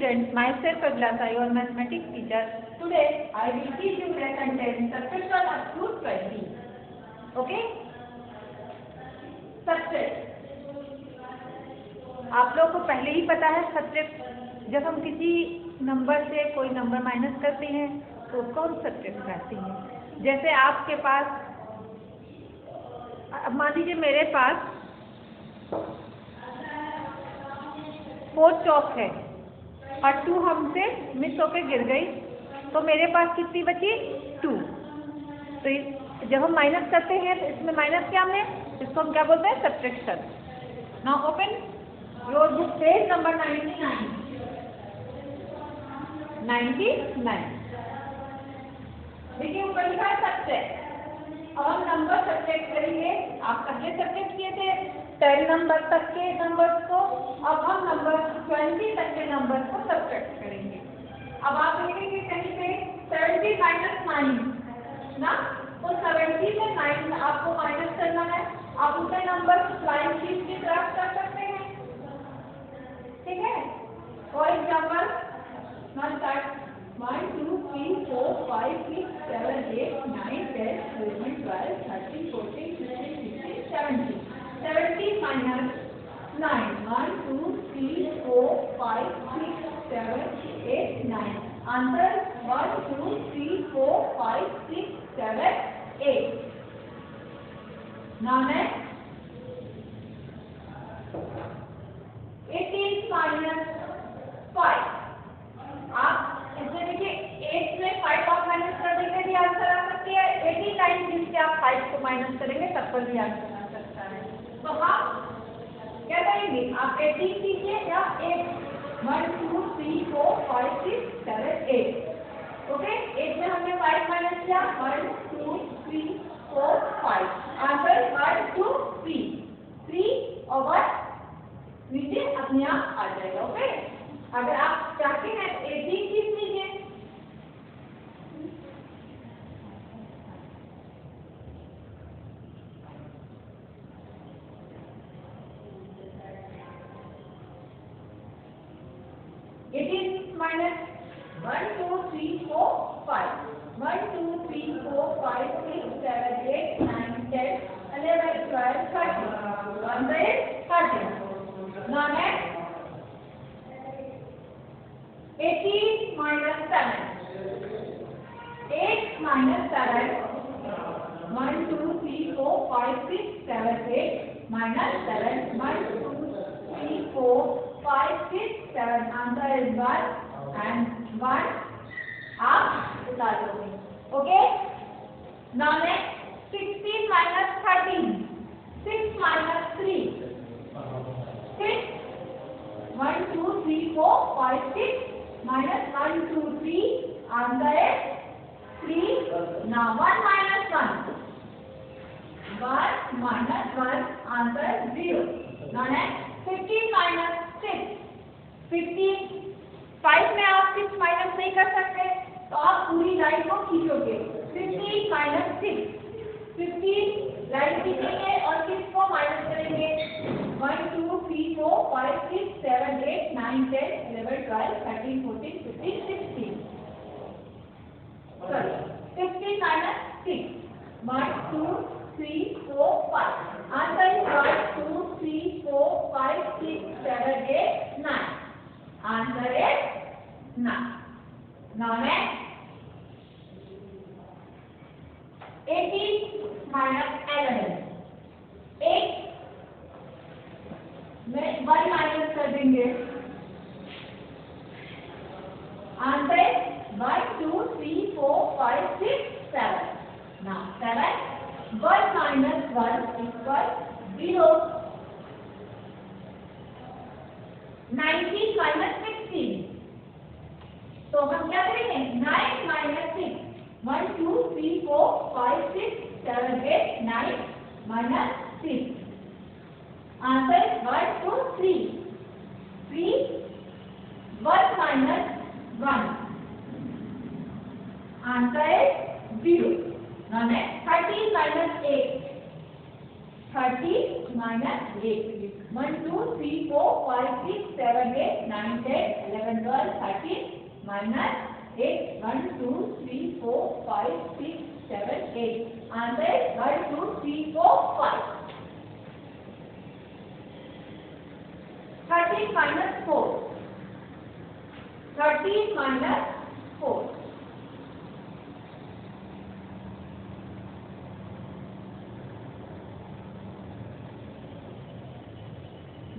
students, myself Aglasa, your mathematics teacher. Today I will teach you lesson 10, subtraction up to 20. Okay? Subtract. आप लोगों को पहले ही पता है सब्ट्रैक्ट, जब हम किसी नंबर से कोई नंबर माइनस करते हैं तो उसको हम सब्ट्रैक्ट कहते हैं। जैसे आपके पास, अब मान लीजिए मेरे पास 4 चौक है और 2 हमसे मिस होकर गिर गई, तो मेरे पास कितनी बची? 2। तो जब हम माइनस करते हैं तो इसमें माइनस क्या में, इसको हम क्या बोलते हैं? Subtraction. Now open your book, page number 99। देखिए ऊपर लिखा है सब्ट्रैक्ट। अब हम नंबर सब्ट्रैक्ट करेंगे। आप पहले सब्ट्रैक्ट किए थे 10 नंबर तक के नंबर्स को, अब हम नंबर 20 तक के नंबर को सब्ट्रैक्ट करेंगे। अब आप देखेंगे कहीं पे 70 माइनस 9 ना, तो 70 से 9 आपको माइनस करना है। आप उसे नंबर लाइन शीट की तरफ कर सकते हैं, ठीक है? For example 1 2 3 4 5 6 7 8 9 10 11 12 13 14 15 16 17 70 minus 9 1 2 3 4 5 6 7 8 9 answer 1 2 3 4 5 6 7 8। Now next 18 minus 5। आप इसमें देखिए 8 में 5 आप माइनस कर देंगे भी आंसर आ सकती है। 89 जिससे आप 5 को माइनस करेंगे तब पर भी आंसर आ सकता है। तो हम क्या करेंगे? आप 18 कीजिए या 8 1 2 3 4 5 6 7 8। ओके, 8 में हमने 5 माइनस किया 1 2 3 4 5, आंसर 1 2 3 और 1 नीचे अपने आप आ जाएगा। ओके, अगर आप चाहते हैं 18 खींच लीजिए। Minus 1 2 3 4 5 1 2 3 4 5 6 7 8 9 10 11 12 13 answer is 13। Now next 18 minus 7, 8 minus 7, 1 2 3 4 5 6 7 8 minus 7, 1 2 3 4 5 6 7, answer is 1 and 1 आप उतार दोगे। Okay, now next 16 minus 13, 6 minus 3, 6 1 2 3 4 5 6 minus 1 2 3, answer is 3। now 1 minus 1 minus 1, answer 0। now next 15 minus 6, 15 5 में आप 6 माइनस नहीं कर सकते, तो आप पूरी लाइन को खींचोगे। 15 minus 6, 15 लाइन खींचेंगे और 6 को माइनस करेंगे। 1 2 3 4 5 6 7 8 9 10 11 12 13 14 15 16। sorry, 15 minus 6, 1 2 3 4 5, answer is 1 2 3 4 5 6 7 8 9, answer is 9। now next 18 minus 11, 8 में 1 माइनस कर देंगे, answer 1 2 3 4 5 6 7। now 7 1 minus 1 equal 0। 19 minus 16, तो हम क्या करेंगे? 9 minus 6, 1 2 3 4 5 6 7 8 9 minus 6, answer is 1 2 3 1 minus 1, answer is 0। now next 13 minus 8, 30 minus 8. 1, 2, 3, 4, 5, 6, 7, 8, 9, 10, 11, 12, 13 minus 8. 1, 2, 3, 4, 5, 6, 7, 8. Answer 1, 2, 3, 4, 5. 13 minus 4. 13 minus 4.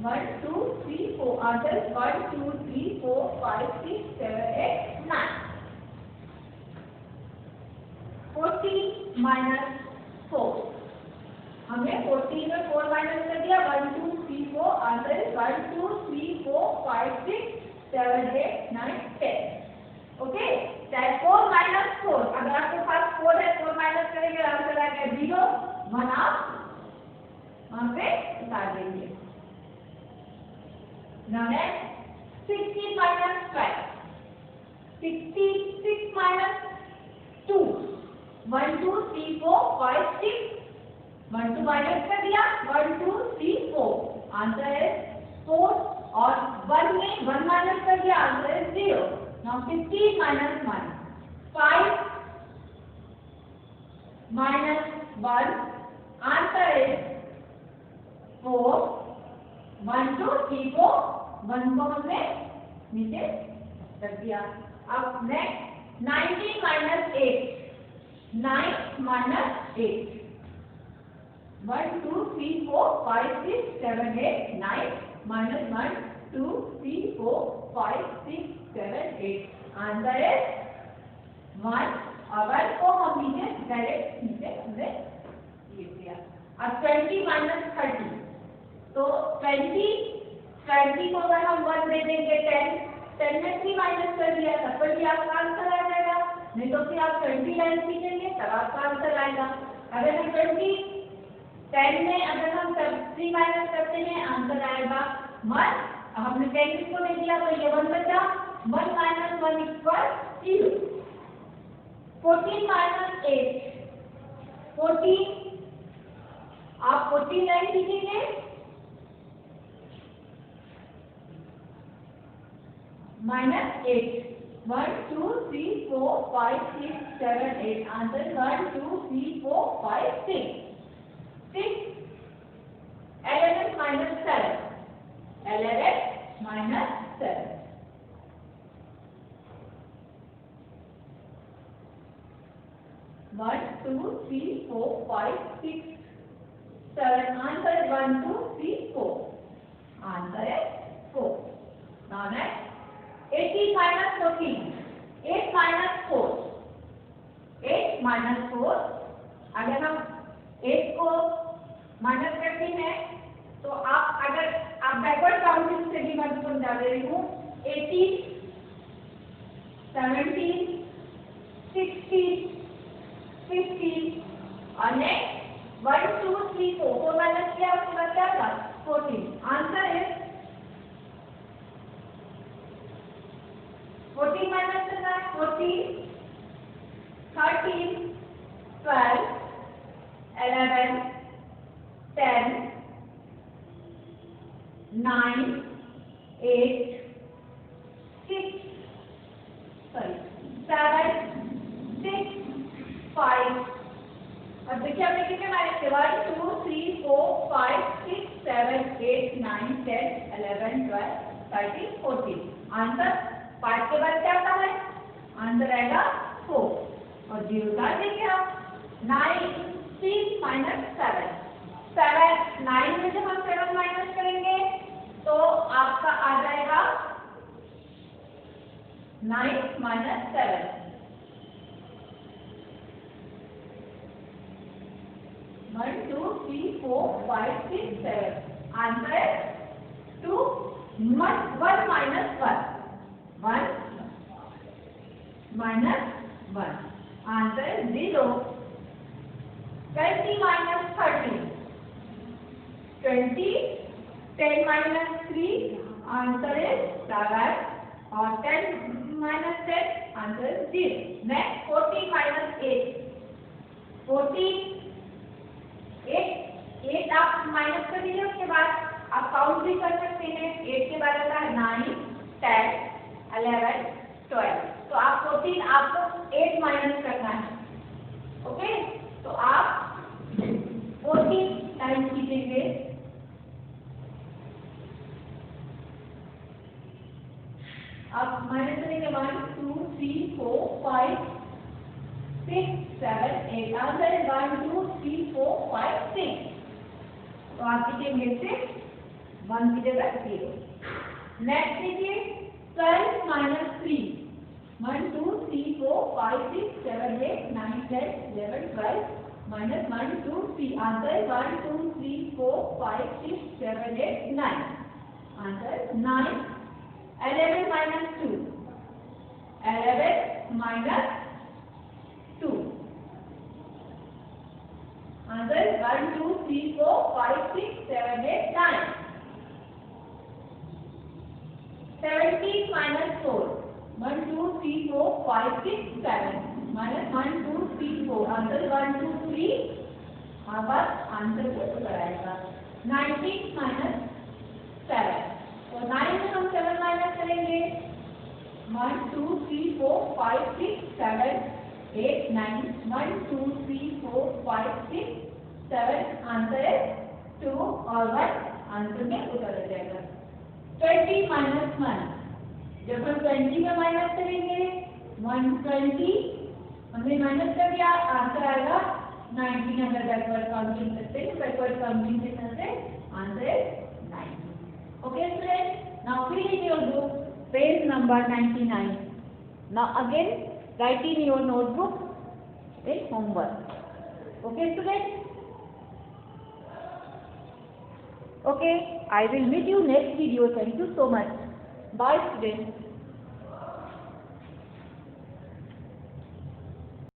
1, 2, 3, 4. Answer 1, 2, 3, 4, 5, 6, 7, 8, 9. 14 minus 4. हमने 14 में 4 minus कर दिया. 1, 2, 3, 4. आंसर 1, 2, 3, 4, 5, 6, 7, 8, 9, 10. ओके. 4 माइनस 4. अगर आपके पास 4 है, 4 माइनस करेंगे आंसर आएगा 0. 1 आप वहां पे उतार देंगे. Now next 16 minus 12. 66 minus 2. 1, 2, 3, 4, 5, 6. 1, 2 minus कर दिया. 1, 2, 3, 4. आंसर है 4. और 1 में 1 माइनस कर दिया. आंसर है 0. Now 15 minus 1. 5 minus 1. आंसर है 4. 1, 2, 3, 4. 1 को हमने नीचे रख दिया. अब next 19 minus 8. 9 minus 8. 1, 2, 3, 4, 5, 6, 7, 8, 9 minus 1, 2, 3, 4, 5, 6, 7, 8. Answer है 1. और 1 को हम नीचे डायरेक्ट नीचे हमने लिख दिया. अब 20 minus 30. तो 20 को अगर हम 1 दे देंगे 10 में 3 माइनस कर दिया तब पर भी आपका आंसर आ जाएगा. नहीं तो फिर आप 20 लाइन खींचेंगे तब आपका आंसर आएगा. अगर हम 10 में अगर हम 3 माइनस करते हैं आंसर आएगा 1. अब हमने 10 को दे दिया तो ये 1 बचा. 1 minus 1 equals 0. 14 minus 8. 14 आप 14 लाइन खींचेंगे. minus 8. 1, 2, 3, 4, 5, 6, 7, 8. Answer 1, 2, 3, 4, 5, 6. 6. 11 minus 7. 11 minus 7. 1, 2, 3, 4, 5, 6, 7. Answer 1, 2, 3, 4. Answer is 4. Now next. 18 minus 14. 8 minus 4. 8 minus 4. अगर हम 8 को माइनस करते हैं तो आप अगर आप बैकवर्ड काउंटिंग से भी मैं समझा दे रही हूँ. 18, 17, 16, 15 और नेक्स्ट 1, 2, 3, 4 माइनस किया उसके बाद क्या था 14. आंसर है 14 minus 14, 13, 12, 11, 10, 9, 8, 6, 7, 6, 5. अब देखिए हमने कितने माइनस किए 1, 2, 3, 4, 5, 6, 7, 8, 9, 10, 11, 12, 13, 14. आंसर 5 के बाद क्या आता है आंसर आएगा 4 और 0 डाल देंगे आप. 9 minus 7. 9 में जब हम 7 माइनस करेंगे तो आपका आ जाएगा 9 minus 7. 1, 2, 3, 4, 5, 6, 7. आंसर है 2. 1 minus 1. 1 minus 1. Answer is 0. 20 minus 13. 20. 10 minus 3. Answer is 7. Or 10 minus 10. Answer is 0. Next 14 minus 8. 14. 8 आप आप माइनस कर दीजिए, उसके बाद आप काउंट भी कर सकते हैं। 8 के बाद आता है 9, 10, 11, 12। तो आप 14 आपको 8 माइनस करना है। ओके, तो आप 14 टाइम कीजिएंगे। आप माइनस करेंगे 1, 2, 3, 4, 5, 6, 7, 8। आंसर है 1, 2, 3, 4, 5, 6। तो आप कीजिए से 1 की जगह 0। नेक्स्ट कीजिए 12 minus 3। 1, 2, 3, 4, 5, 6, 7, 8, 9, 10, 11, 12 minus 1, 2, 3। Answer 1, 2, 3, 4, 5, 6, 7, 8, 9। Answer 9। 11 minus 2. 11 minus 2. Answer 1, 2, 3, 4, 5, 6, 7, 8, 9. 17 minus 4. 1, 2, 3, 4, 5, 6, 7. Minus 1, 2, 3, 4. Answer 1, 2, 3. अब आंसर को कराएगा। 19 minus 7. तो 9 में हम 7 माइनस करेंगे। 1, 2, 3, 4, 5, 6, 7, 8, 9। 1, 2, 3, 4, 5, 6, 7। आंसर है 2 और 1 आंसर में उतर जाएगा। 20 माइनस 1। जब हम 20 में माइनस करेंगे 120 हमने माइनस कर दिया, आंसर आएगा 19। अगर बैकवर्ड काउंटिंग करते हैं, बैकवर्ड काउंटिंग के साथ आंसर है 9। Okay, students. Now fill in your book page number 99. Now again write in your notebook in homework. Okay, students. Okay, I will meet you next video. Thank you so much. Bye, students.